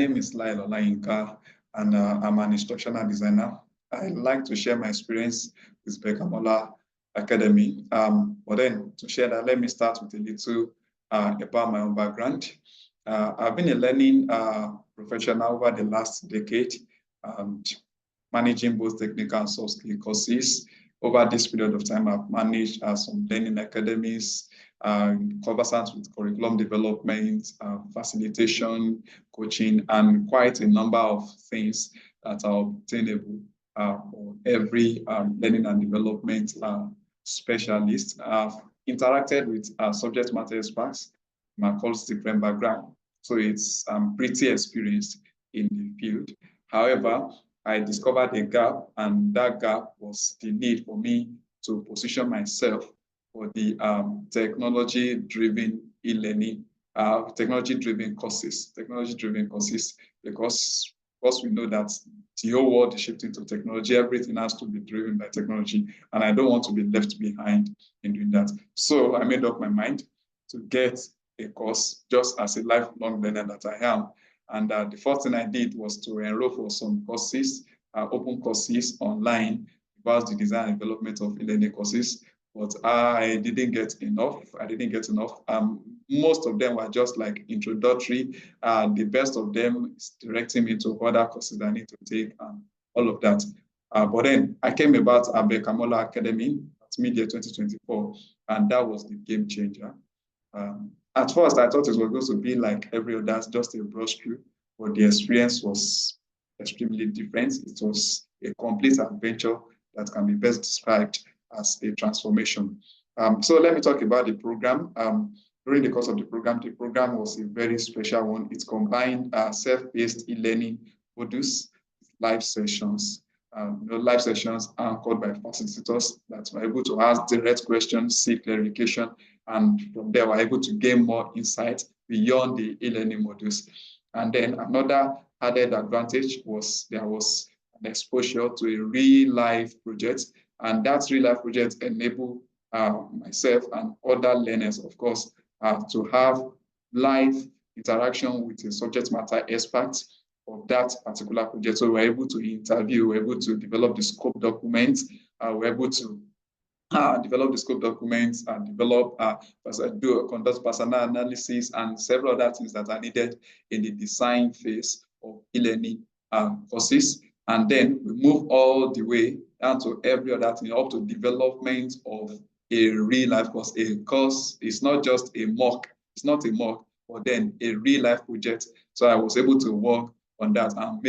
name is Lael, and I'm an instructional designer. I like to share my experience with Beccamola Academy. But then to share that, let me start with a little about my own background. I've been a learning professional over the last decade, managing both technical and soft skill courses. Over this period of time, I've managed some learning academies, conversant with curriculum development, facilitation, coaching, and quite a number of things that are obtainable for every learning and development specialist. I've interacted with subject matter experts from across different background, so it's pretty experienced in the field. However, I discovered a gap, and that gap was the need for me to position myself for the technology-driven e-learning, technology-driven courses, because we know that the whole world is shifting to technology. Everything has to be driven by technology, and I don't want to be left behind in doing that. So I made up my mind to get a course just as a lifelong learner that I am. And the first thing I did was to enroll for some courses, open courses online about the design and development of e-learning courses. But I didn't get enough. Most of them were just like introductory. The best of them is directing me to other courses I need to take and all of that. But then I came about at Beccamola Academy at mid-year 2024, and that was the game changer. At first, I thought it was going to be like every other, just a brush through, but the experience was extremely different. It was a complete adventure that can be best described as a transformation. So let me talk about the program. During the course of the program was a very special one. It combined self-paced e-learning modules, live sessions. Live sessions are called by facilitators that were able to ask direct questions, seek clarification, and from there were able to gain more insight beyond the e-learning modules. And then another added advantage was there was an exposure to a real-life project, and that real-life project enabled myself and other learners, of course, to have live interaction with a subject matter expert of that particular project. So we're able to interview, we're able to develop the scope documents, we're able to develop the scope documents and conduct personal analysis and several other things that are needed in the design phase of e-learning courses. And then we move all the way down to every other thing, up to development of a real life course. A course is not just a mock, it's not a mock, but then a real life project. So I was able to work on that, and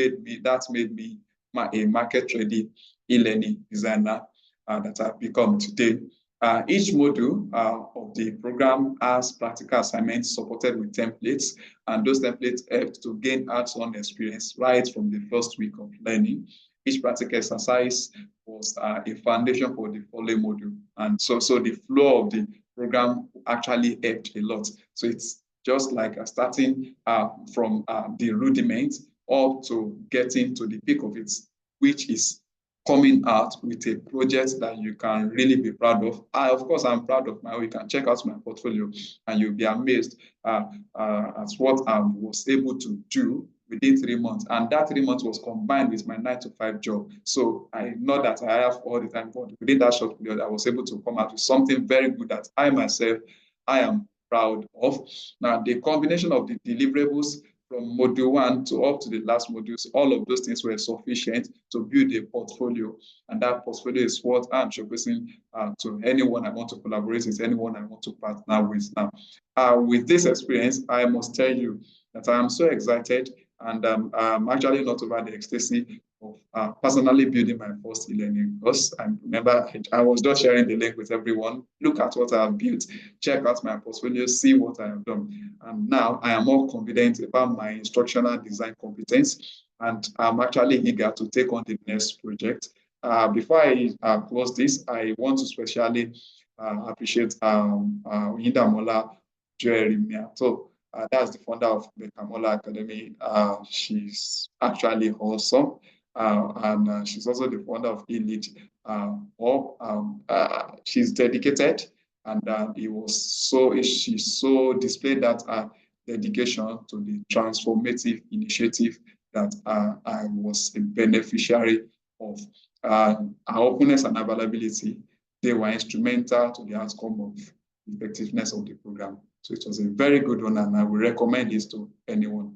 that made me a market ready e-learning designer that I've become today. Each module of the program has practical assignments supported with templates, and those templates help to gain hands-on experience right from the first week of learning. Each practical exercise was a foundation for the following module. And so the flow of the program actually helped a lot. So it's just like starting from the rudiments up to getting to the peak of it, which is coming out with a project that you can really be proud of. Of course, I'm proud of my own. You can check out my portfolio and you'll be amazed at what I was able to do within 3 months. And that 3 months was combined with my 9-to-5 job. So I know that I have all the time, but within that short period, I was able to come out with something very good that I myself, I am proud of. Now, the combination of the deliverables from module 1 to up to the last modules, all of those things were sufficient to build a portfolio. And that portfolio is what I'm showcasing to anyone I want to collaborate with, anyone I want to partner with now. With this experience, I must tell you that I am so excited, and I'm actually not over the ecstasy of personally building my first e-learning course. I remember I was just sharing the link with everyone. Look at what I have built, check out my portfolio, see what I have done. And now I am more confident about my instructional design competence, and I'm actually eager to take on the next project. Before I close this, I want to specially appreciate Oyindamola Jeremiah. That's the founder of the Beccamola Academy. She's actually awesome. And she's also the founder of eLead. She's dedicated, and she so displayed that dedication to the transformative initiative that I was a beneficiary of. Our openness and availability, they were instrumental to the outcome of the effectiveness of the program. So it was a very good one, and I will recommend this to anyone.